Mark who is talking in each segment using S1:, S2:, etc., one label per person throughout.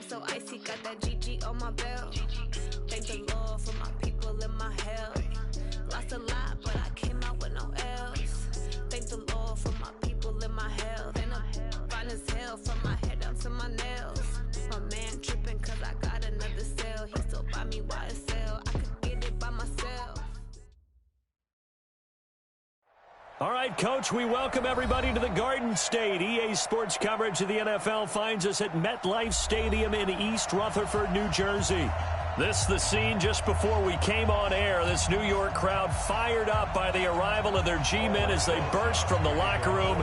S1: so icy, got that GG on my belt. Thank the Lord for my people in my health. Lost a lot, but I came out with no else. Thank the Lord for my people in my health. And I'm fine as hell from my head down to my nails. My man tripping cause I got another cell. He still buy me YSL. I could get it by myself.
S2: All right, Coach, we welcome everybody to the Garden State. EA Sports coverage of the NFL finds us at MetLife Stadium in East Rutherford, New Jersey. This the scene just before we came on air. This New York crowd fired up by the arrival of their G-men as they burst from the locker room.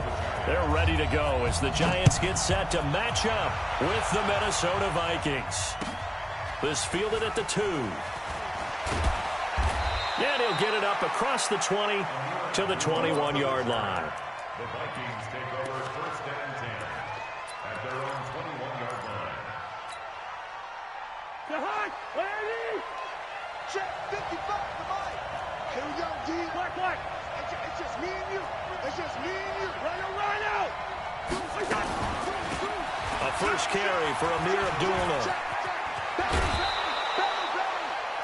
S2: They're ready to go as the Giants get set to match up with the Minnesota Vikings. This fielded at the 2. And he'll get it up across the 20 to the 21-yard line.
S3: The Vikings take over 1st and 10 at their own 21-yard line.
S4: Check 55 to Mike. Here we go, D. Black. It's just me and you. It's just me and you. Run out.
S2: A first carry for Amir Abdullah.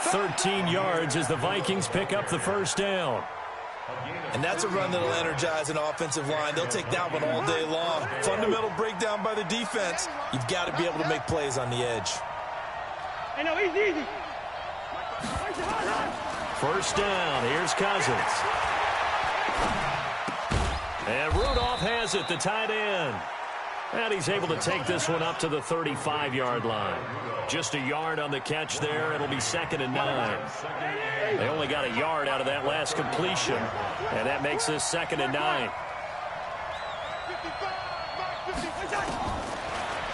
S2: 13 yards as the Vikings pick up the first down.
S5: And that's a run that'll energize an offensive line. They'll take that one all day long. Fundamental breakdown by the defense. You've got to be able to make plays on the edge.
S4: Hey, no, easy.
S2: First down. Here's Cousins. And Rudolph has it, the tight end. And he's able to take this one up to the 35-yard line. Just a yard on the catch there. It'll be 2nd and 9. They only got a yard out of that last completion. And that makes this 2nd and 9.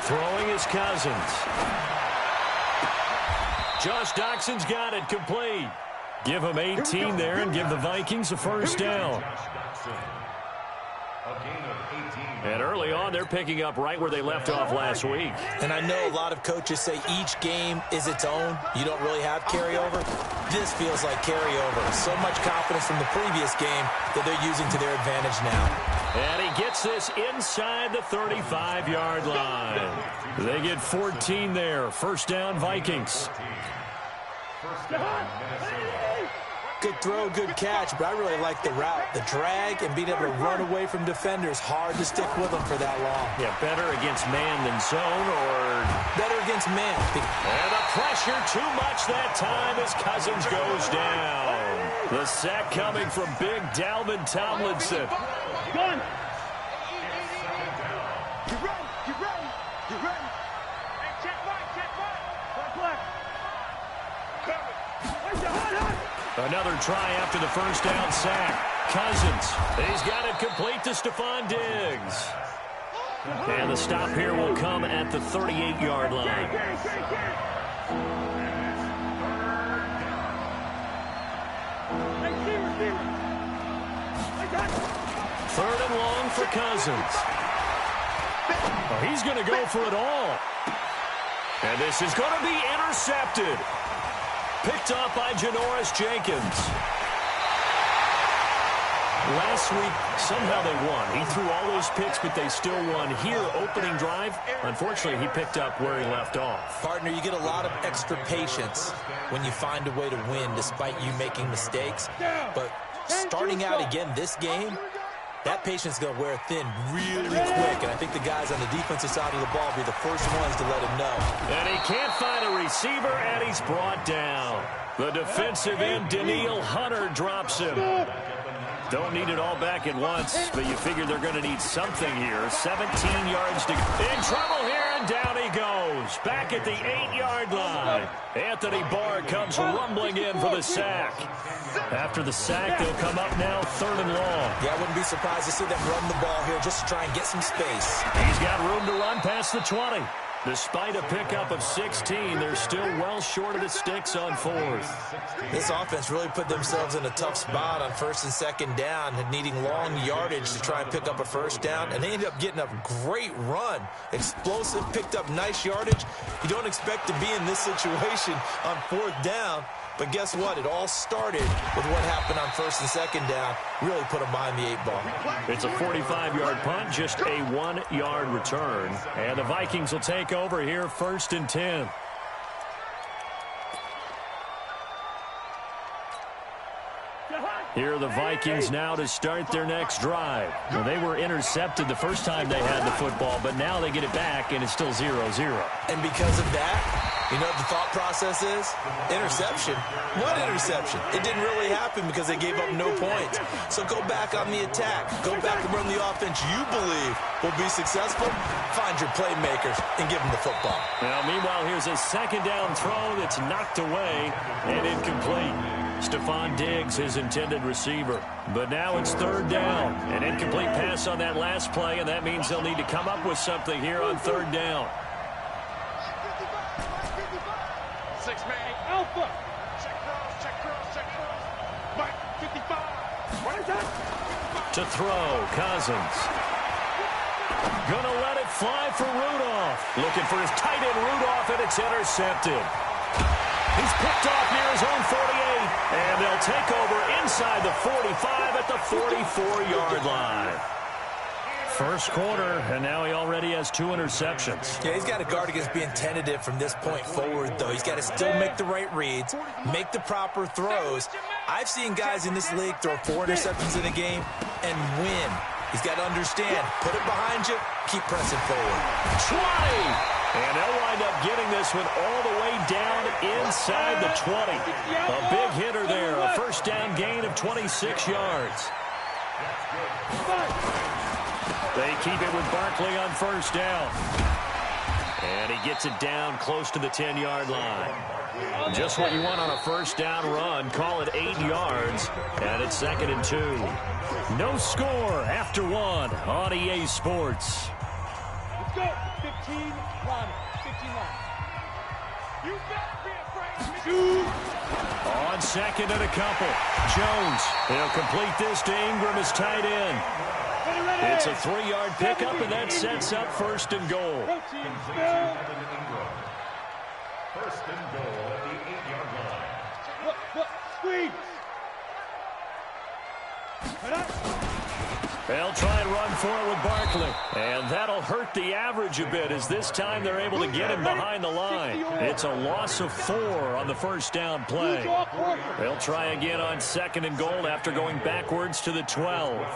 S2: Throwing is Cousins. Josh Doxson's got it complete. Give him 18 there and give the Vikings a first down. And early on, they're picking up right where they left off last week.
S5: And I know a lot of coaches say each game is its own. You don't really have carryover. This feels like carryover. So much confidence from the previous game that they're using to their advantage now.
S2: And he gets this inside the 35-yard line. They get 14 there. First down, Vikings.
S5: Good throw, good catch, but I really like the route, the drag, and being able to run away from defenders. Hard to stick with them for that long.
S2: Yeah, better against man than zone, or
S5: better against man.
S2: And the pressure too much that time as Cousins goes down. The sack coming from big Dalvin Tomlinson.
S4: Gun. Get ready. Hey, check right. Black.
S2: Another try after the first down sack. Cousins, he's got it complete to Stephon Diggs. And the stop here will come at the 38-yard line. Third and long for Cousins. Oh, he's going to go for it all. And this is going to be intercepted. Picked up by Janoris Jenkins. Last week, somehow they won. He threw all those picks, but they still won. Here, opening drive, unfortunately, he picked up where he left off.
S5: Partner, you get a lot of extra patience when you find a way to win despite you making mistakes. But starting out again this game, that patience is going to wear thin really quick, and I think the guys on the defensive side of the ball will be the first ones to let him know.
S2: And he can't find a receiver, and he's brought down. The defensive end, Danielle Hunter, drops him. Don't need it all back at once, but you figure they're going to need something here. 17 yards to go. In trouble here, and down he goes. Back at the 8-yard line. Anthony Barr comes rumbling in for the sack. After the sack, they'll come up now 3rd and long.
S5: Yeah, I wouldn't be surprised to see them run the ball here just to try and get some space.
S2: He's got room to run past the 20. Despite a pickup of 16, they're still well short of the sticks on 4th.
S5: This offense really put themselves in a tough spot on 1st and 2nd down, needing long yardage to try and pick up a first down, and they ended up getting a great run. Explosive, picked up nice yardage. You don't expect to be in this situation on 4th down, But guess what? It all started with what happened on first and second down. Really put them behind the 8 ball.
S2: It's a 45-yard punt, just a 1-yard return. And the Vikings will take over here, 1st and 10. Here are the Vikings now to start their next drive. Well, they were intercepted the first time they had the football, but now they get it back, and it's still 0-0.
S5: And because of that, you know what the thought process is? Interception. What interception? It didn't really happen because they gave up no points. So go back on the attack. Go back and run the offense you believe will be successful. Find your playmakers and give them the football.
S2: Now, meanwhile, here's a second down throw that's knocked away and incomplete. Stephon Diggs, his intended receiver. But now it's 3rd down. An incomplete pass on that last play, and that means they'll need to come up with something here on 3rd down.
S4: 6-man alpha. Check cross. Mike, 55. Right time.
S2: To throw, Cousins. Gonna let it fly for Rudolph. Looking for his tight end, Rudolph, and it's intercepted. He's picked off near his own 48, and they'll take over inside the 45 at the 44-yard line. First quarter, and now he already has 2 interceptions.
S5: Yeah, he's got to guard against being tentative from this point forward, though. He's got to still make the right reads, make the proper throws. I've seen guys in this league throw 4 interceptions in a game and win. He's got to understand, put it behind you, keep pressing forward.
S2: 20! And they'll wind up getting this one all the way down inside the 20. A big hitter there, a first down gain of 26 yards. They keep it with Barkley on first down. And he gets it down close to the 10-yard line. Just what you want on a first down run. Call it 8 yards. And it's 2nd and 2. No score after 1 on EA Sports.
S4: Let's go. 15 line. 15 line. You better be afraid of me. Shoot.
S2: On 2nd and a couple. Jones. He'll complete this to Ingram as tight end. It's a 3-yard pickup, and that sets up 1st and goal.
S3: 1st and goal at the 8-yard line.
S4: Look, squeeze.
S2: They'll try and run for it with Barkley. And that'll hurt the average a bit, as this time they're able to get him behind the line. It's a loss of 4 on the first down play. They'll try again on 2nd and goal after going backwards to the 12.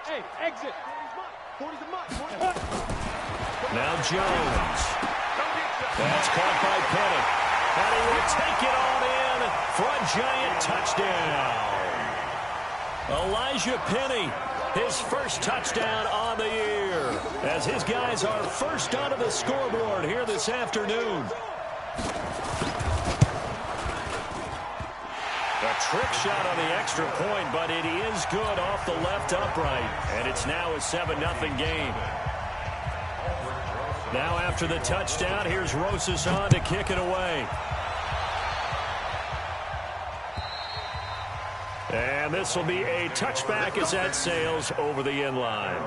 S4: Hey, exit.
S2: Now Jones. That's caught by Penny. And he will take it on in for a giant touchdown. Elijah Penny, his first touchdown on the year, as his guys are first onto the scoreboard here this afternoon. A trick shot on the extra point, but it is good off the left upright, and it's now a 7-0 game. Now after the touchdown, here's Rosas on to kick it away. And this will be a touchback as that sails over the end line.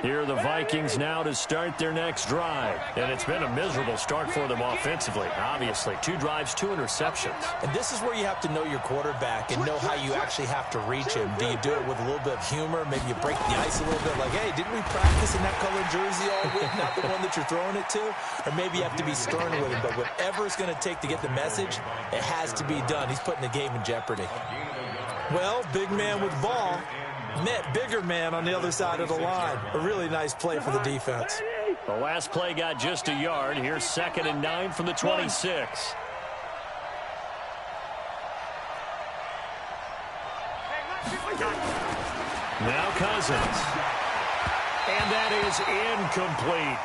S2: Here are the Vikings now to start their next drive. And it's been a miserable start for them offensively, obviously. 2 drives, 2 interceptions.
S5: And this is where you have to know your quarterback and know how you actually have to reach him. Do you do it with a little bit of humor? Maybe you break the ice a little bit like, hey, didn't we practice in that color jersey all week? Not the one that you're throwing it to? Or maybe you have to be stern with him. But whatever it's going to take to get the message, it has to be done. He's putting the game in jeopardy. Well, big man with ball met bigger man on the other side of the line. A really nice play for the defense.
S2: The last play got just a yard. Here's 2nd and 9 from the 26. Now Cousins. And that is incomplete.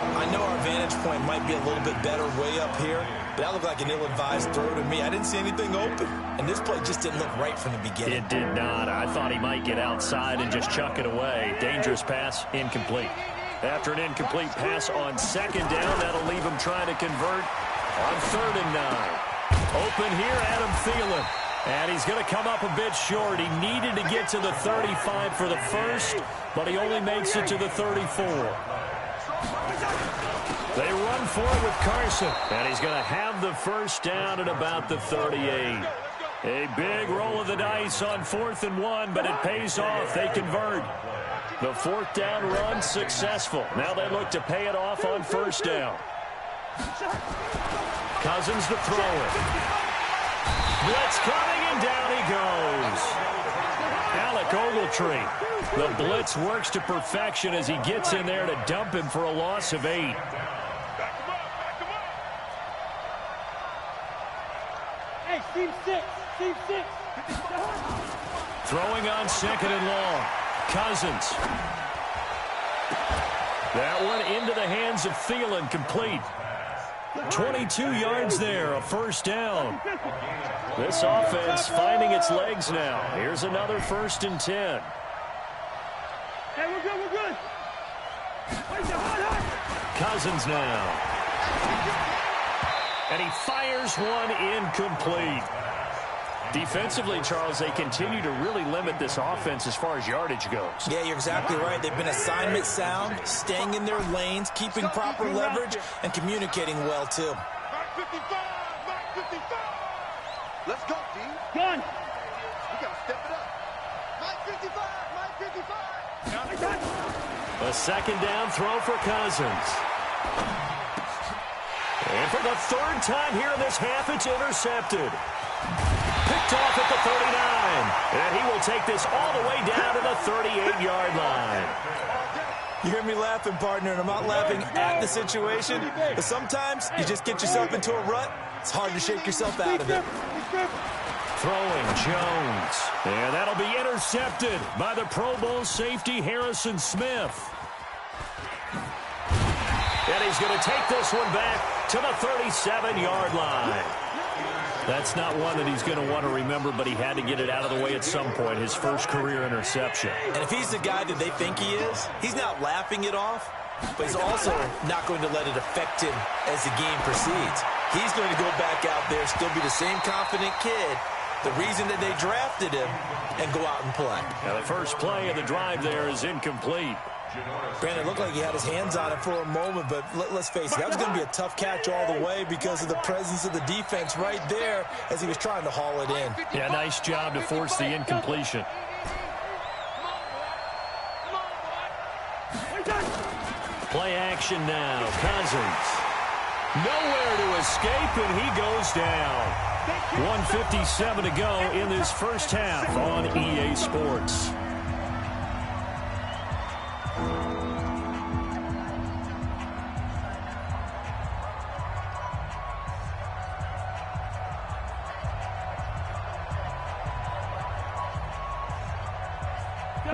S5: I know our vantage point might be a little bit better way up here, but that looked like an ill-advised throw to me. I didn't see anything open, and this play just didn't look right from the beginning.
S2: It did not. I thought he might get outside and just chuck it away. Dangerous pass, incomplete. After an incomplete pass on 2nd down, that'll leave him trying to convert on 3rd and 9. Open here, Adam Thielen. And he's going to come up a bit short. He needed to get to the 35 for the first, but he only makes it to the 34. They run for it with Carson, and he's going to have the first down at about the 38. A big roll of the dice on 4th and 1, but it pays off. They convert. The 4th down run successful. Now they look to pay it off on 1st down. Cousins to throw it. Blitz coming, and down he goes. Alec Ogletree. The blitz works to perfection as he gets in there to dump him for a loss of 8.
S6: Hey, team 6. Team 6.
S2: Throwing on 2nd and long. Cousins. That one into the hands of Thielen, complete. 22 yards there, a 1st down. This offense finding its legs now. Here's another 1st and 10.
S6: Hey, we're good, we're good.
S2: Cousins now. And he fires one incomplete. Defensively, Charles, they continue to really limit this offense as far as yardage goes.
S5: Yeah, you're exactly right. They've been assignment sound, staying in their lanes, keeping proper leverage, and communicating well, too.
S4: Mark 55! Mark 55! Let's go, D.
S6: Gun.
S4: We got to step it up. Mark 55! Mark 55!
S2: A 2nd down throw for Cousins. And for the 3rd time here in this half, it's intercepted. Picked off at the 39. And he will take this all the way down to the 38-yard line.
S5: You hear me laughing, partner, and I'm not laughing at the situation, but sometimes you just get yourself into a rut. It's hard to shake yourself out of it.
S2: Throwing Jones. And that'll be intercepted by the Pro Bowl safety Harrison Smith. And he's going to take this one back to the 37-yard line. That's not one that he's going to want to remember, but he had to get it out of the way at some point, his first career interception.
S5: And if he's the guy that they think he is, he's not laughing it off, but he's also not going to let it affect him as the game proceeds. He's going to go back out there, still be the same confident kid, the reason that they drafted him, and go out and play.
S2: Now the first play of the drive there is incomplete.
S5: Brandon, it looked like he had his hands on it for a moment, but let's face it, that was going to be a tough catch all the way because of the presence of the defense right there as he was trying to haul it in.
S2: Yeah, nice job to force the incompletion. Play action now. Cousins. Nowhere to escape, and he goes down. 1:57 to go in this first half on EA Sports.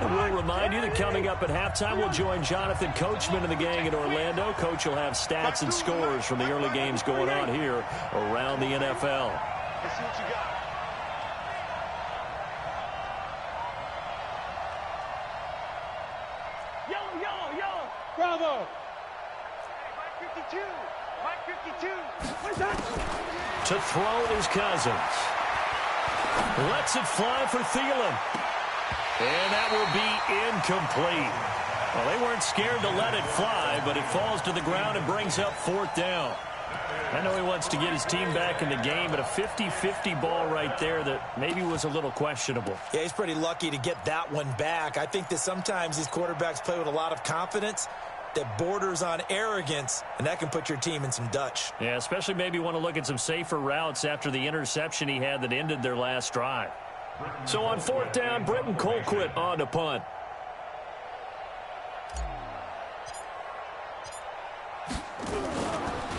S2: We'll remind you that coming up at halftime, we'll join Jonathan Coachman and the gang in Orlando. Coach will have stats and scores from the early games going on here around the NFL.
S4: Let's see what you got.
S6: Yellow, yellow, yellow. Bravo.
S4: Mark 52! Mark 52!
S6: What's that?
S2: To throw is Cousins. Lets it fly for Thielen. And that will be incomplete. Well, they weren't scared to let it fly, but it falls to the ground and brings up 4th down. I know he wants to get his team back in the game, but a 50-50 ball right there that maybe was a little questionable.
S5: Yeah, he's pretty lucky to get that one back. I think that sometimes these quarterbacks play with a lot of confidence that borders on arrogance, and that can put your team in some Dutch.
S2: Yeah, especially maybe want to look at some safer routes after the interception he had that ended their last drive. So on 4th down, Britton Colquitt on to punt.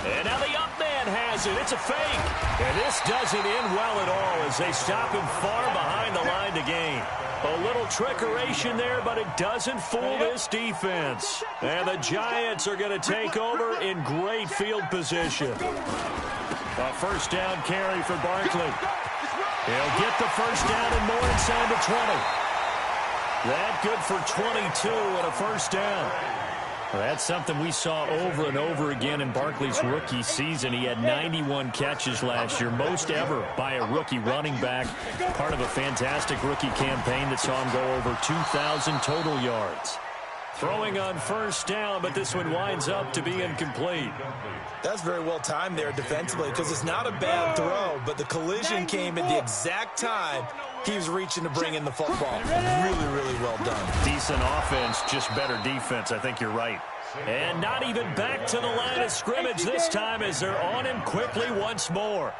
S2: And now the up man has it. It's a fake. And this doesn't end well at all as they stop him far behind the line to gain. A little trickeration there, but it doesn't fool this defense. And the Giants are going to take over in great field position. A 1st down carry for Barkley. He'll get the 1st down and more inside the 20. That good for 22 and a 1st down. Well, that's something we saw over and over again in Barkley's rookie season. He had 91 catches last year, most ever by a rookie running back, part of a fantastic rookie campaign that saw him go over 2,000 total yards. Throwing on first down, but this one winds up to be incomplete.
S5: That's very well timed there defensively because it's not a bad throw, but the collision came at the exact time he was reaching to bring in the football. Really, really well done.
S2: Decent offense, just better defense. I think you're right. And not even back to the line of scrimmage this time as they're on him quickly once more.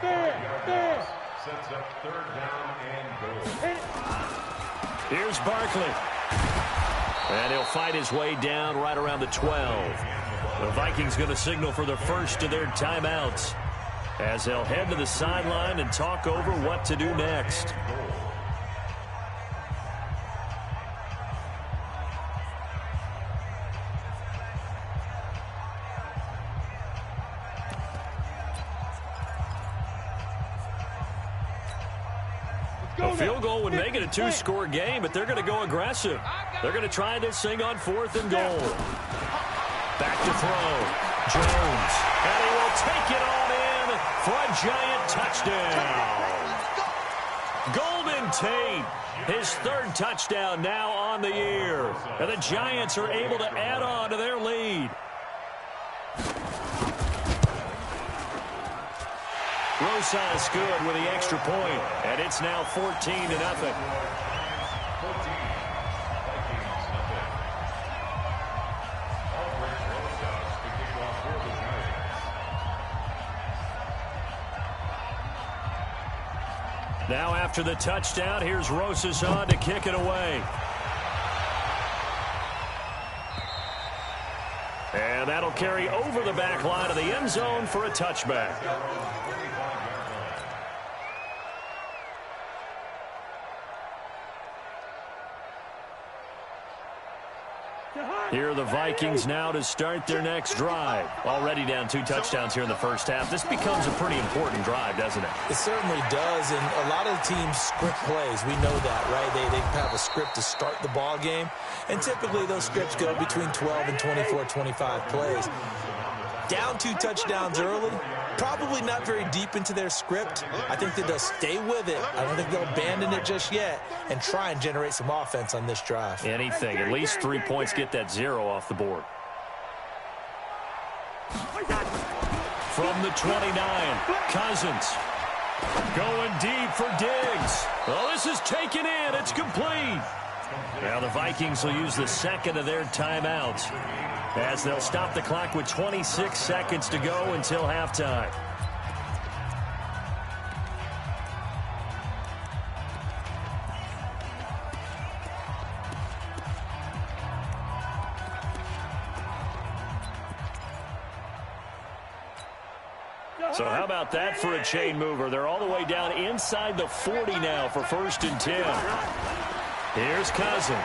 S3: Sets up third down and goal.
S2: Here's Barkley. And he'll fight his way down right around the 12. The Vikings going to signal for the first of their timeouts as they'll head to the sideline and talk over what to do next. A field goal would make it a two-score game, but they're going to go aggressive. They're going to try this thing on 4th and goal. Back to throw. Jones. And he will take it on in for a giant touchdown. Golden Tate, his 3rd touchdown now on the year. And the Giants are able to add on to their lead. Rosas good with the extra point, and it's now 14-0. Now after the touchdown, here's Rosas on to kick it away. And that'll carry over the back line of the end zone for a touchback. Here are the Vikings now to start their next drive. Already down 2 touchdowns here in the first half. This becomes a pretty important drive, doesn't it?
S5: It certainly does, and a lot of the teams script plays. We know that, right? They have a script to start the ball game, and typically those scripts go between 12 and 24, 25 plays. Down 2 touchdowns early, probably not very deep into their script. I think that they'll stay with it. I don't think they'll abandon it just yet and try and generate some offense on this drive.
S2: Anything. At least 3 points, get that 0 off the board. From the 29, Cousins. Going deep for Diggs. Well, this is taken in. It's complete. Now the Vikings will use the 2nd of their timeouts as they'll stop the clock with 26 seconds to go until halftime. So how about that for a chain mover? They're all the way down inside the 40 now for 1st and 10. Here's Cousins.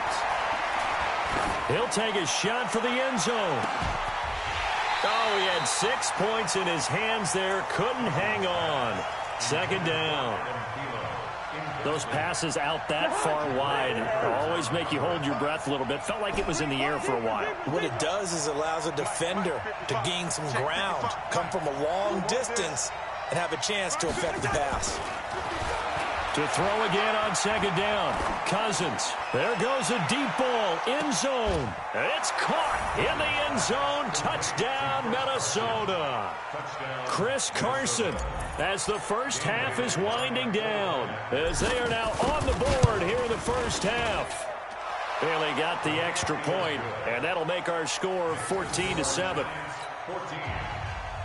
S2: He'll take a shot for the end zone. Oh, he had 6 points in his hands there. Couldn't hang on. 2nd down. Those passes out that far wide always make you hold your breath a little bit. Felt like it was in the air for a while.
S5: What it does is it allows a defender to gain some ground, come from a long distance, and have a chance to affect the pass.
S2: To throw again on 2nd down. Cousins. There goes a deep ball. End zone. It's caught in the end zone. Touchdown, Minnesota. Chris Carson as the first half is winding down. As they are now on the board here in the first half. Well, they got the extra point, and that'll make our score 14-7.
S3: 14,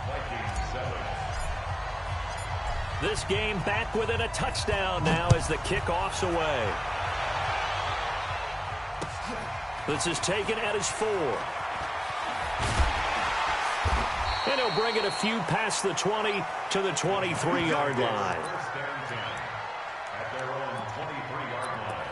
S3: Vikings 7.
S2: This game back within a touchdown now as the kickoff's away. This is taken at his 4. And he'll bring it a few past the 20 to the 23-yard line.
S3: First and 10 at their own 23-yard line.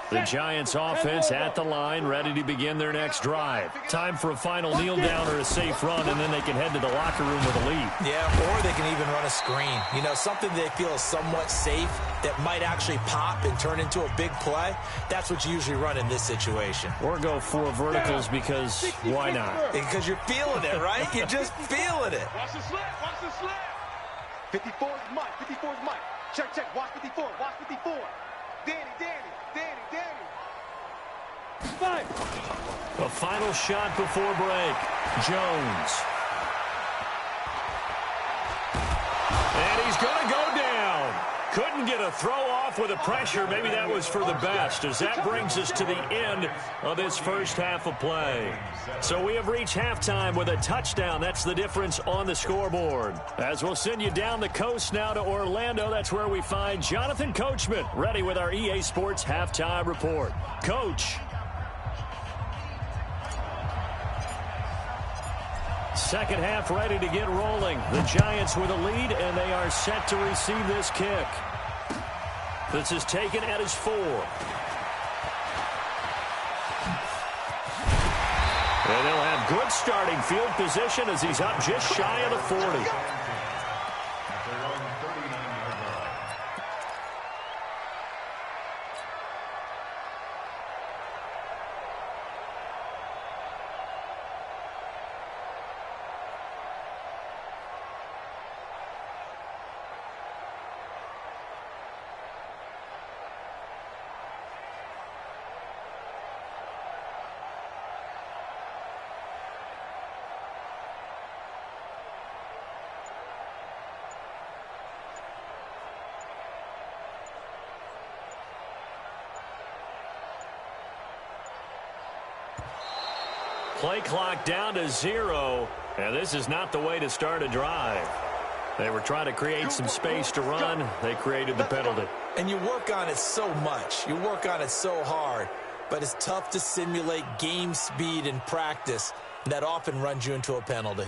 S2: The Giants offense at the line, ready to begin their next drive. Time for a final kneel down or a safe run, and then they can head to the locker room with a lead.
S5: Yeah, or they can even run a screen. You know, something they feel is somewhat safe that might actually pop and turn into a big play. That's what you usually run in this situation.
S2: Or go 4 verticals because why not?
S5: Because you're feeling it, right? You're just feeling it.
S4: Watch the slip. Watch the slip. 54 is Mike. 54 is Mike. Check, check. Watch 54. Watch 54. Danny.
S2: The final shot before break. Jones. And he's going to go down. Couldn't get a throw off with the pressure. Maybe that was for the best, as that brings us to the end of this first half of play. So we have reached halftime with a touchdown. That's the difference on the scoreboard. As we'll send you down the coast now to Orlando, that's where we find Jonathan Coachman, ready with our EA Sports halftime report. Coach. Second half ready to get rolling. The Giants with a lead, and they are set to receive this kick. This is taken at his 4. And they'll have good starting field position as he's up just shy of the 40. Play clock down to 0, and this is not the way to start a drive. They were trying to create some space to run. They created the penalty.
S5: And you work on it so much. You work on it so hard. But it's tough to simulate game speed in practice. That often runs you into a penalty.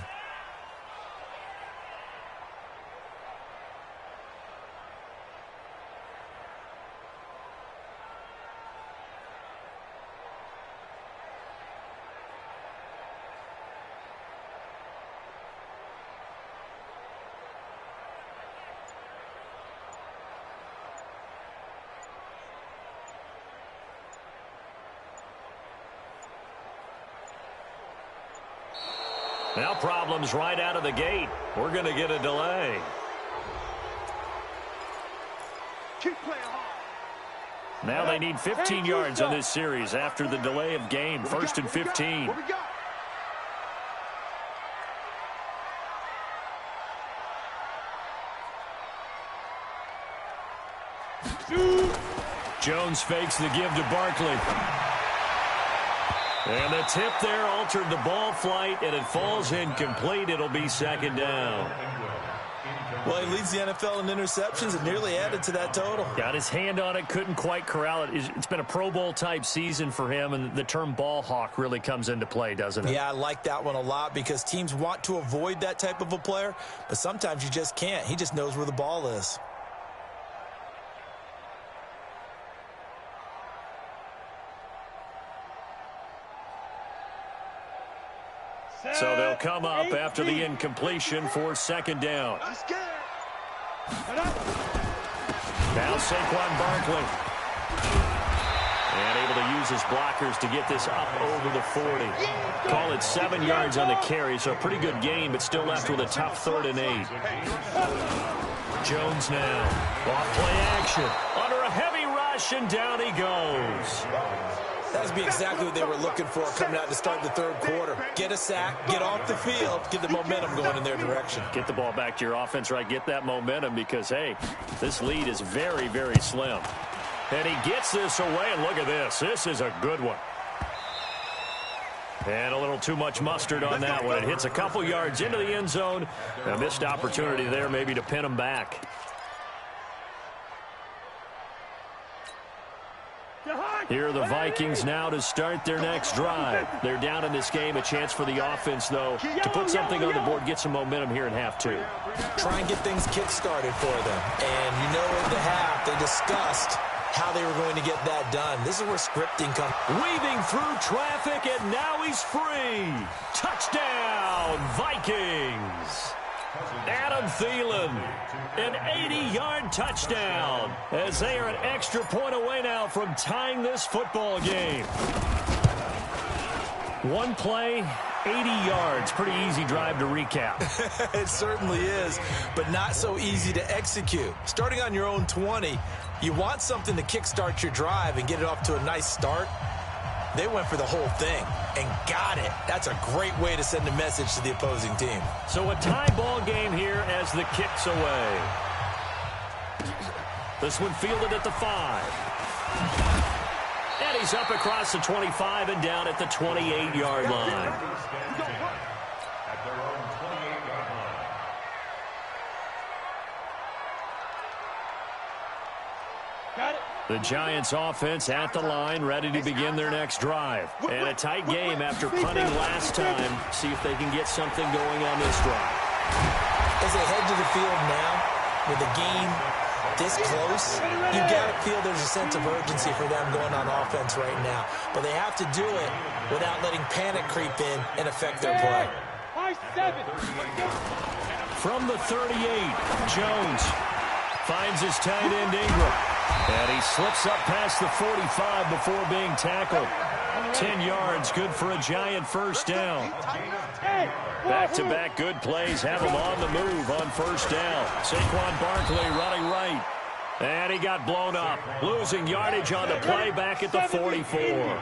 S2: Now problems right out of the gate. We're going to get a delay.
S4: Keep playing hard.
S2: Now they need 15 yards on this series after the delay of game. First and 15.
S4: What we got?
S2: Jones fakes the give to Barkley. And the tip there altered the ball flight, and it falls incomplete. It'll be second down.
S5: Well, he leads the NFL in interceptions and nearly added to that total.
S2: Got his hand on it, couldn't quite corral it. It's been a Pro Bowl-type season for him, and the term ball hawk really comes into play, doesn't it?
S5: Yeah, I like that one a lot because teams want to avoid that type of a player, but sometimes you just can't. He just knows where the ball is.
S2: So they'll come up after the incompletion for second down. Now Saquon Barkley. And able to use his blockers to get this up over the 40. Call it 7 yards on the carry, so a pretty good gain, but still left with a tough 3rd and 8. Jones now. Off play action. Under a heavy rush, and down he goes.
S5: That would be exactly what they were looking for coming out to start the third quarter. Get a sack, get off the field, get the momentum going in their direction.
S2: Get the ball back to your offense, right? Get that momentum because, hey, this lead is very, very slim. And he gets this away, and look at this. This is a good one. And a little too much mustard on that one. It hits a couple yards into the end zone. A missed opportunity there maybe to pin him back. Here are the Vikings now to start their next drive. They're down in this game. A chance for the offense, though, to put something on the board, get some momentum here in half 2.
S5: Try and get things kick-started for them. And you know in the half they discussed how they were going to get that done. This is where scripting comes.
S2: Weaving through traffic, and now he's free. Touchdown, Vikings. Adam Thielen, an 80-yard touchdown, as they are an extra point away now from tying this football game. One play, 80 yards. Pretty easy drive to recap.
S5: It certainly is, but not so easy to execute. Starting on your own 20, you want something to kickstart your drive and get it off to a nice start. They went for the whole thing and got it. That's a great way to send a message to the opposing team.
S2: So a tie ball game here as the kick's away. This one fielded at the 5. And he's up across the 25 and down at the 28-yard line.
S3: At their own 28-yard line.
S6: Got it.
S2: The Giants offense at the line, ready to begin their next drive. And a tight game after punting last time. See if they can get something going on this drive.
S5: As they head to the field now, with the game this close, you've got to feel there's a sense of urgency for them going on offense right now. But they have to do it without letting panic creep in and affect their play.
S6: High 7.
S2: From the 38, Jones finds his tight end Ingram. And he slips up past the 45 before being tackled. 10 yards, good for a Giant first down. Back-to-back good plays have him on the move on first down. Saquon Barkley running right. And he got blown up, losing yardage on the play back at the 44.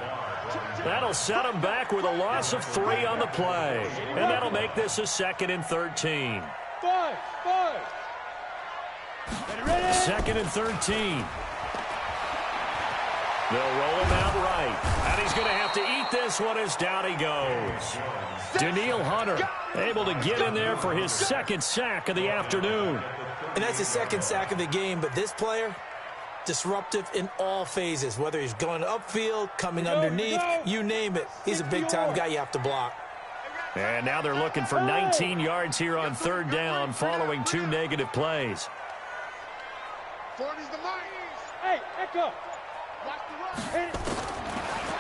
S2: That'll set him back with a loss of 3 on the play. And that'll make this a 2nd and 13.
S6: 5.
S2: Second and 13. They'll roll him out right. And he's going to have to eat this one as down he goes. Danielle Hunter able to get in there for his 2nd sack of the afternoon.
S5: And that's his 2nd sack of the game, but this player, disruptive in all phases, whether he's going upfield, coming underneath, you name it. He's a big-time guy you have to block.
S2: And now they're looking for 19 yards here on 3rd down following 2 negative plays.
S4: 40's the mark.
S6: Hey, Echo.
S4: Watch the run.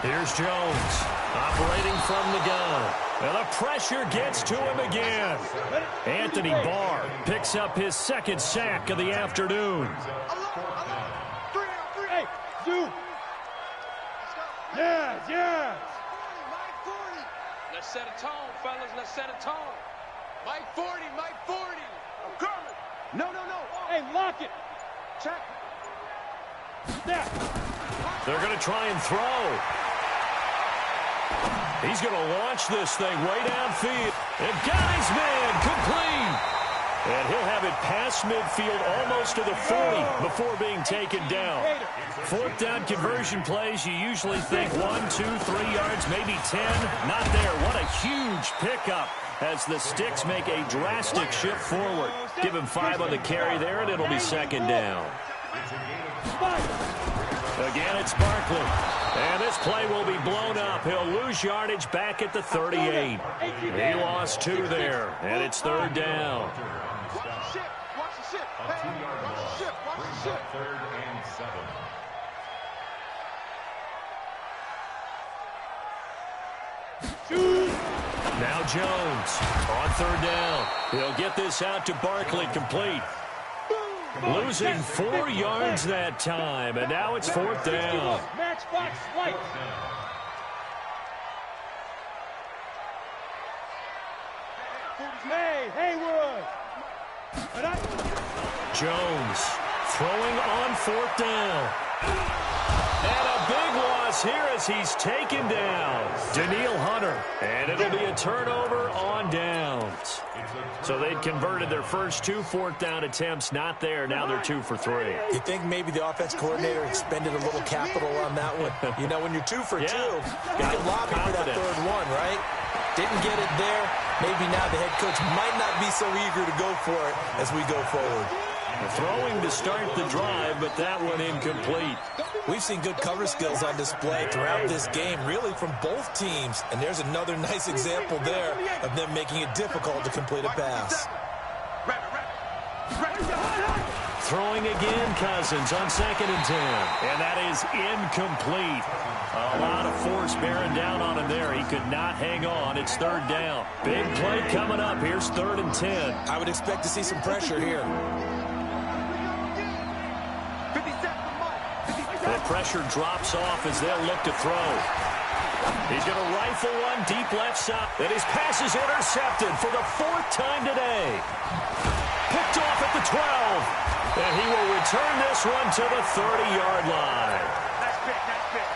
S2: Here's Jones operating from the gun. And the pressure gets to him again. Anthony Barr picks up his 2nd sack of the afternoon.
S6: Hey, Zoo. Yeah.
S7: Let's set a tone, fellas. Let's set a tone.
S4: Mike 40. I'm coming.
S6: No. Hey, lock it. Check. Snap.
S2: They're going to try and throw. He's going to launch this thing way downfield. And got his man complete. And he'll have it past midfield almost to the 40 before being taken down. 4th down conversion plays, you usually think 1, 2, 3 yards, maybe 10. Not there. What a huge pickup as the Sticks make a drastic shift forward. Give him 5 on the carry there, and it'll be 2nd down. Again, it's Barkley. And this play will be blown up. He'll lose yardage back at the 38. He lost 2 there, and it's 3rd down.
S4: Watch the ship. Watch the ship. Watch the ship.
S3: 3rd and 7.
S2: Now Jones on 3rd down. He'll get this out to Barkley complete. Losing 4 yards that time, and now it's 4th down.
S6: Matchbox flight. Hey, Haywood.
S2: Jones throwing on 4th down. And a big loss here as he's taken down. Danielle Hunter. And it'll be a turnover on downs. So they'd converted their first 2 4th down attempts. Not there. Now they're 2 for 3.
S5: You think maybe the offense coordinator expended a little capital on that one? You know, when you're 2 for 2, you can lobby for that 3rd one, right? Didn't get it there. Maybe now the head coach might not be so eager to go for it as we go forward.
S2: Throwing to start the drive, but that one incomplete.
S5: We've seen good cover skills on display throughout this game, really from both teams. And there's another nice example there of them making it difficult to complete a pass.
S2: Throwing again, Cousins on 2nd and 10. And that is incomplete. A lot of force bearing down on him there. He could not hang on. It's 3rd down. Big play coming up. Here's 3rd and 10.
S5: I would expect to see some pressure here.
S2: The pressure drops off as they'll look to throw. He's going to rifle one deep left side. And his pass is intercepted for the 4th time today. Picked off at the 12. And he will return this one to the 30-yard line.
S4: Nice pick, nice pick.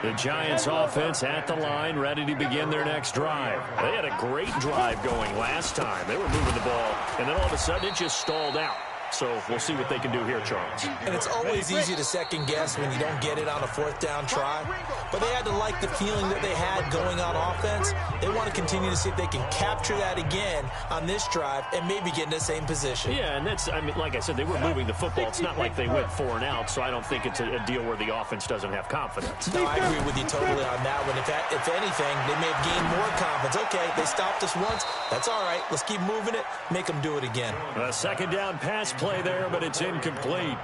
S2: The Giants offense at the line, ready to begin their next drive. They had a great drive going last time. They were moving the ball, and then all of a sudden it just stalled out. So we'll see what they can do here, Charles.
S5: And it's always easy to second guess when you don't get it on a 4th down try. But they had to like the feeling that they had going on offense. They want to continue to see if they can capture that again on this drive and maybe get in the same position.
S2: Yeah, and that's, I mean, like I said, they were moving the football. It's not like they went 4 and out, so I don't think it's a deal where the offense doesn't have confidence.
S5: No, I agree with you totally on that one. If anything, they may have gained more confidence. Okay, they stopped us once. That's all right. Let's keep moving it. Make them do it again.
S2: A 2nd down pass play there, but it's incomplete.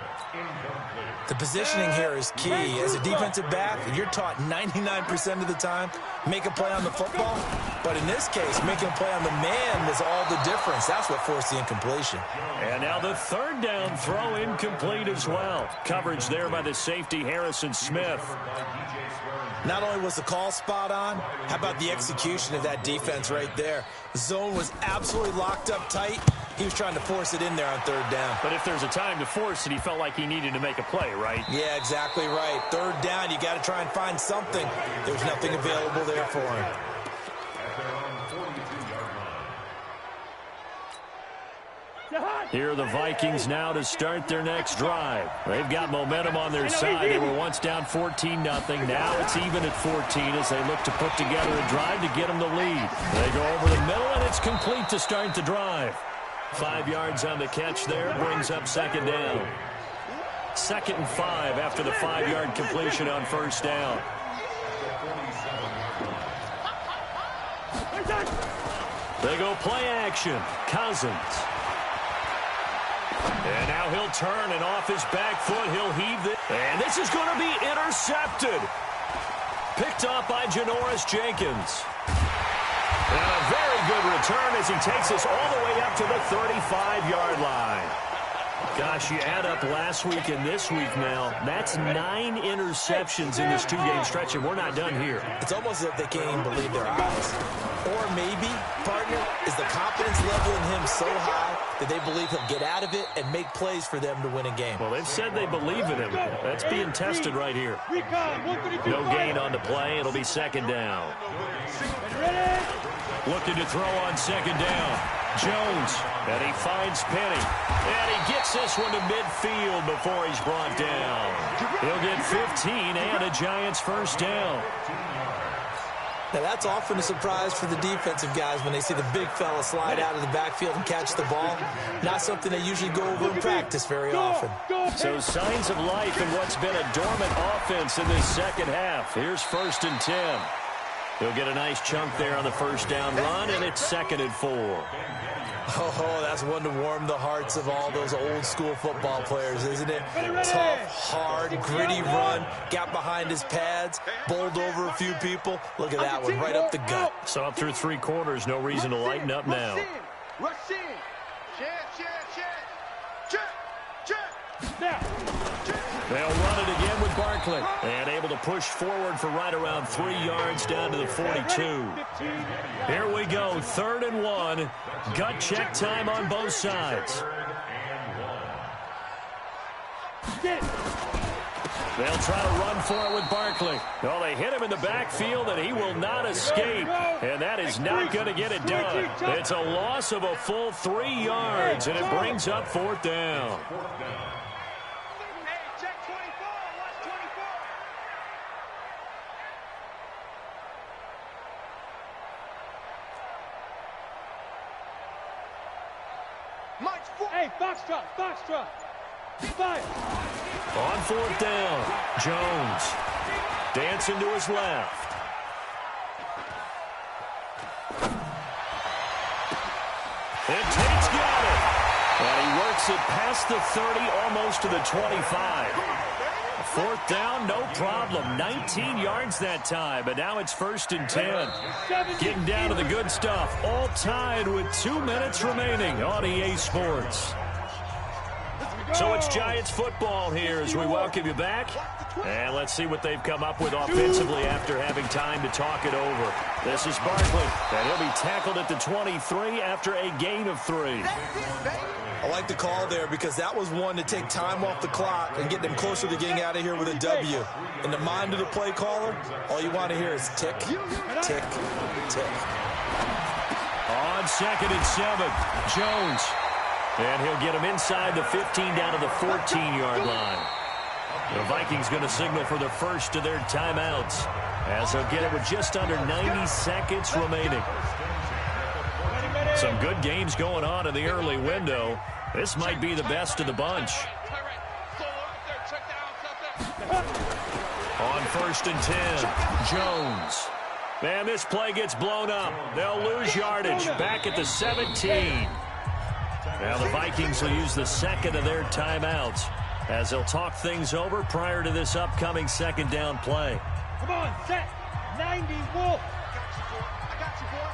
S5: The positioning here is key. As a defensive back, you're taught 99% of the time, make a play on the football. But in this case, making a play on the man was all the difference. That's what forced the incompletion.
S2: And now the 3rd down throw incomplete as well. Coverage there by the safety, Harrison Smith.
S5: Not only was the call spot on, how about the execution of that defense right there? The zone was absolutely locked up tight. He was trying to force it in there on 3rd down.
S2: But if there's a time to force it, he felt like he needed to make a play, right?
S5: Yeah, exactly right. 3rd down, you got to try and find something. There's nothing available there for him.
S2: Here are the Vikings now to start their next drive. They've got momentum on their side. They were once down 14-0. Now it's even at 14 as they look to put together a drive to get them the lead. They go over the middle, and it's complete to start the drive. 5 yards on the catch there, brings up 2nd down. 2nd and 5 after the 5-yard completion on 1st down. They go play action. Cousins. And now he'll turn, and off his back foot, he'll heave it. And this is going to be intercepted. Picked off by Janoris Jenkins. And a very good return as he takes us all the way up to the 35-yard line. Gosh, you add up last week and this week now. That's 9 interceptions in this 2-game stretch, and we're not done here.
S5: It's almost as if they can't even believe their eyes. Or maybe, partner, is the confidence level in him so high that they believe he'll get out of it and make plays for them to win a game.
S2: Well, they've said they believe in him. That's being tested right here. No gain on the play. It'll be 2nd down. Looking to throw on 2nd down. Jones, and he finds Penny. And he gets this one to midfield before he's brought down. He'll get 15 and a Giants 1st down.
S5: Now, that's often a surprise for the defensive guys when they see the big fella slide out of the backfield and catch the ball. Not something they usually go over in practice very often.
S2: So signs of life in what's been a dormant offense in this 2nd half. Here's 1st and 10. He'll get a nice chunk there on the 1st down run, and it's 2nd and 4.
S5: Oh, that's one to warm the hearts of all those old-school football players, isn't it? Tough, hard, gritty run, got behind his pads, bowled over a few people. Look at that one, right up the gut.
S2: So up through 3 quarters, no reason to lighten up now.
S4: Rush in. Check.
S2: They'll run it again with Barkley. And able to push forward for right around 3 yards down to the 42. Here we go, 3rd and 1. Gut check time on both sides. They'll try to run for it with Barkley. Well, they hit him in the backfield, and he will not escape. And that is not going to get it done. It's a loss of a full 3 yards, and it brings up 4th down.
S6: Hey, Foxtrot. Fire.
S2: On 4th down, Jones dancing to his left. And Tate's got it. And he works it past the 30, almost to the 25. Fourth down, no problem. 19 yards that time, but now it's 1st and 10. Getting down to the good stuff. All tied with 2 minutes remaining on EA Sports. So it's Giants football here as we welcome you back. And let's see what they've come up with offensively after having time to talk it over. This is Barkley, and he'll be tackled at the 23 after a gain of 3.
S5: I like the call there because that was one to take time off the clock and get them closer to getting out of here with a W. In the mind of the play caller, all you want to hear is tick, tick, tick.
S2: On 2nd and 7, Jones. And he'll get him inside the 15 down to the 14-yard line. The Vikings going to signal for the first of their timeouts as they'll get it with just under 90 seconds remaining. Some good games going on in the early window. This might be the best of the bunch. On 1st and 10, Jones. And this play gets blown up. They'll lose yardage back at the 17. Now the Vikings will use the second of their timeouts as they'll talk things over prior to this upcoming 2nd down play.
S6: Come on, set. 90, Wolf.
S4: I got you, boy.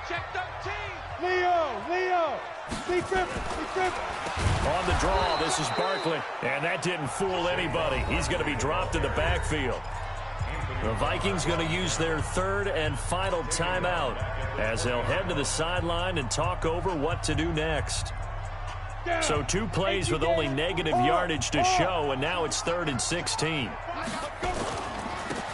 S7: Check 13.
S6: Leo. Be crippled.
S2: On the draw, this is Barkley. And that didn't fool anybody. He's going to be dropped in the backfield. The Vikings going to use their 3rd and final timeout as they'll head to the sideline and talk over what to do next. So 2 plays with only negative yardage to show, and now it's 3rd and 16.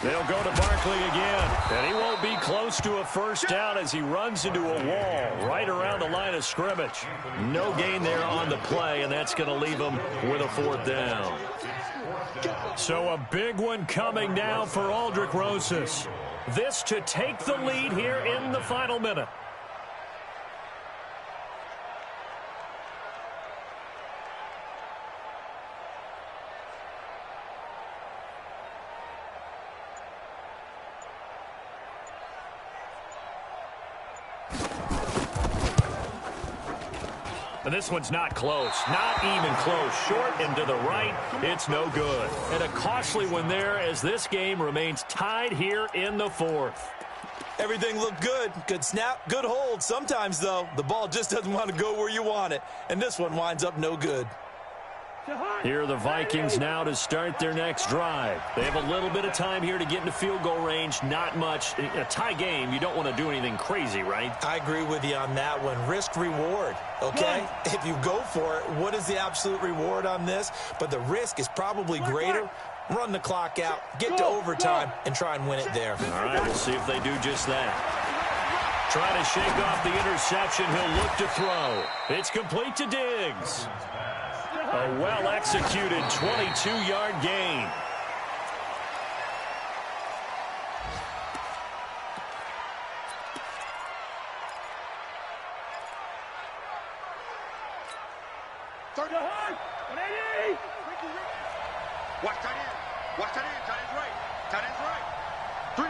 S2: They'll go to Barkley again, and he won't be close to a first down as he runs into a wall right around the line of scrimmage. No gain there on the play, and that's going to leave him with a 4th down. So a big one coming now for Aldrick Rosas. This to take the lead here in the final minute. And this one's not close. Not even close. Short and to the right. It's no good. And a costly one there as this game remains tied here in the 4th.
S5: Everything looked good. Good snap, good hold. Sometimes, though, the ball just doesn't want to go where you want it. And this one winds up no good.
S2: Here are the Vikings now to start their next drive. They have a little bit of time here to get into field goal range. Not much. In a tie game, you don't want to do anything crazy, right?
S5: I agree with you on that one. Risk reward, okay? If you go for it, what is the absolute reward on this? But the risk is probably greater. Run the clock out, get to overtime, and try and win it there.
S2: All right, we'll see if they do just that. Trying to shake off the interception. He'll look to throw. It's complete to Diggs. A well-executed 22-yard gain.
S4: Watch tight end. Watch tight end. Tight end's right. Tight end's right. 3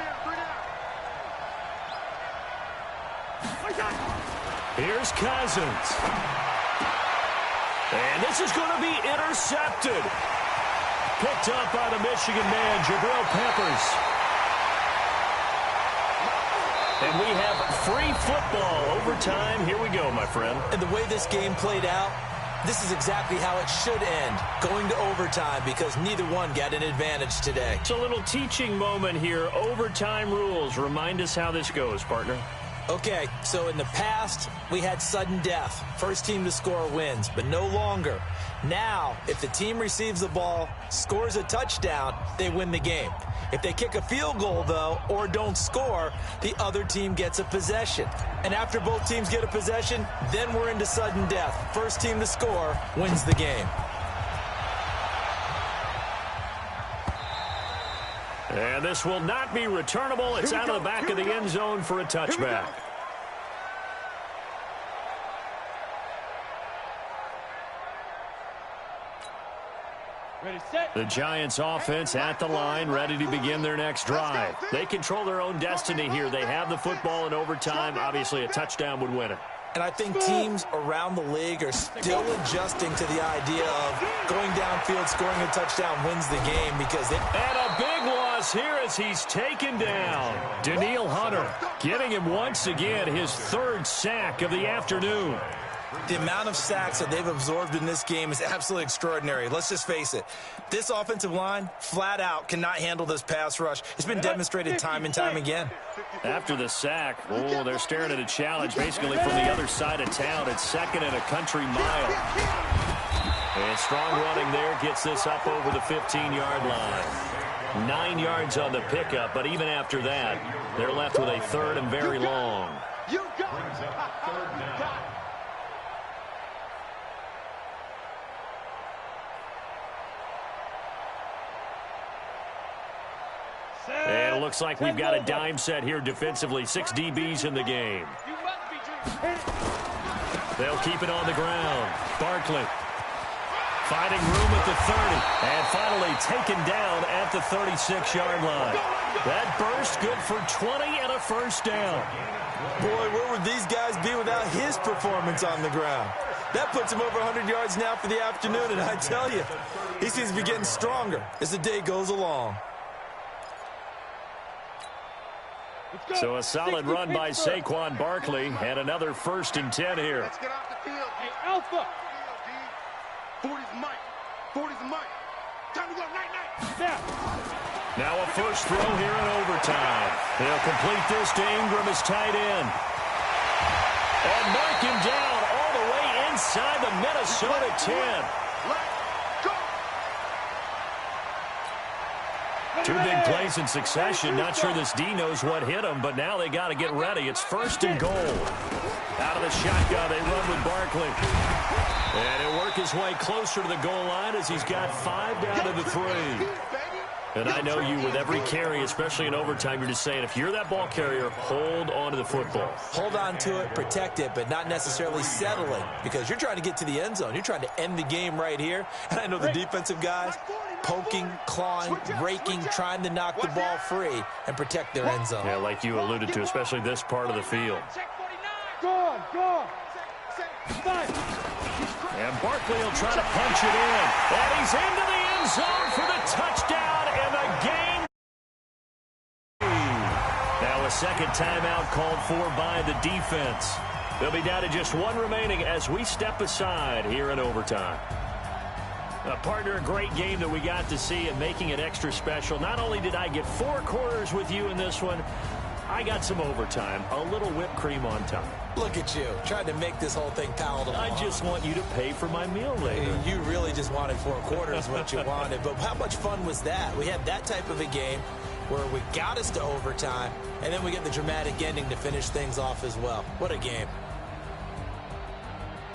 S4: down.
S2: Here's Cousins. And this is going to be intercepted. Picked up by the Michigan man, Jabril Peppers. And we have free football overtime. Here we go, my friend.
S5: And the way this game played out, this is exactly how it should end, going to overtime, because neither one got an advantage today.
S2: It's a little teaching moment here. Overtime rules. Remind us how this goes, partner.
S5: Okay, so in the past, we had sudden death. First team to score wins, but no longer. Now, if the team receives the ball, scores a touchdown, they win the game. If they kick a field goal, though, or don't score, the other team gets a possession. And after both teams get a possession, then we're into sudden death. First team to score wins the game.
S2: And this will not be returnable. It's out of the back of the end zone for a touchback.
S6: Ready, set.
S2: The Giants offense at the line, ready to begin their next drive. They control their own destiny here. They have the football in overtime. Obviously, a touchdown would win it.
S5: And I think teams around the league are still adjusting to the idea of going downfield, scoring a touchdown wins the game because they...
S2: And a big loss here as he's taken down. Danielle Hunter getting him once again his 3rd sack of the afternoon.
S5: The amount of sacks that they've absorbed in this game is absolutely extraordinary. Let's just face it. This offensive line, flat out, cannot handle this pass rush. It's been demonstrated time and time again.
S2: After the sack, they're staring at a challenge basically from the other side of town. It's 2nd and a country mile. And strong running there gets this up over the 15-yard line. 9 yards on the pickup, but even after that, they're left with a 3rd and very long.
S4: You got it.
S2: And it looks like we've got a dime set here defensively. 6 DBs in the game. They'll keep it on the ground. Barkley finding room at the 30. And finally taken down at the 36-yard line. That burst good for 20 and a 1st down.
S5: Boy, where would these guys be without his performance on the ground? That puts him over 100 yards now for the afternoon, and I tell you, he seems to be getting stronger as the day goes along.
S2: So a solid run by Saquon Barkley and another 1st and 10 here.
S4: Let's get off the field.
S6: Hey, Alpha.
S4: 40's Mike. 40's Mike. Time to go night-night.
S6: Snap.
S2: Now a 1st throw here in overtime. He'll complete this to Ingram as tight end. And mark him down all the way inside the Minnesota 10.
S4: Let's go.
S2: 2 big plays in succession. Not sure this D knows what hit him, but now they got to get ready. It's 1st and goal. Out of the shotgun, they run with Barkley. And he'll work his way closer to the goal line as he's got 5 down to the 3. And I know you, with every carry, especially in overtime, you're just saying, if you're that ball carrier, hold on to the football.
S5: Hold on to it, protect it, but not necessarily settling because you're trying to get to the end zone. You're trying to end the game right here. And I know the defensive guys poking, clawing, raking, trying to knock the ball free and protect their end zone.
S2: Yeah, like you alluded to, especially this part of the field.
S6: Gone.
S2: And Barkley will try to punch it in. And he's into the end zone for the touchdown and the game. Now a 2nd timeout called for by the defense. They'll be down to just 1 remaining as we step aside here in overtime. Partner, a great game that we got to see and making it extra special. Not only did I get 4 quarters with you in this one, I got some overtime, a little whipped cream on top.
S5: Look at you, trying to make this whole thing palatable.
S2: I just want you to pay for my meal later.
S5: You really just wanted 4 quarters what you wanted, but how much fun was that? We had that type of a game where we got us to overtime, and then we get the dramatic ending to finish things off as well. What a game.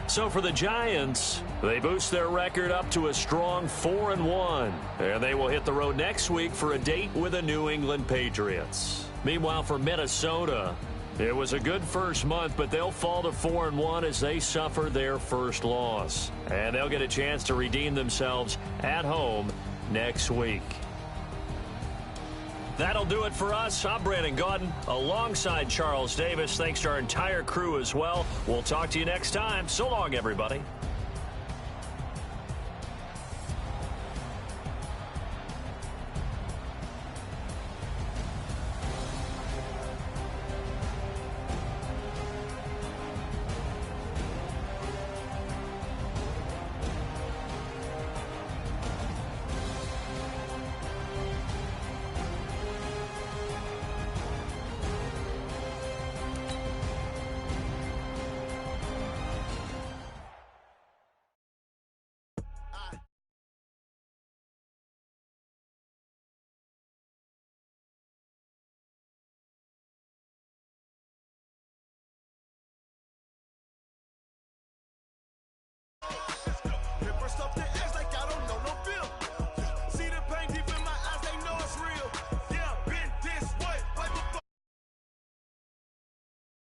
S2: So for the Giants, they boost their record up to a strong 4-1. And they will hit the road next week for a date with the New England Patriots. Meanwhile, for Minnesota, it was a good first month, but they'll fall to 4-1 as they suffer their 1st loss. And they'll get a chance to redeem themselves at home next week. That'll do it for us. I'm Brandon Gaudin alongside Charles Davis. Thanks to our entire crew as well. We'll talk to you next time. So long, everybody.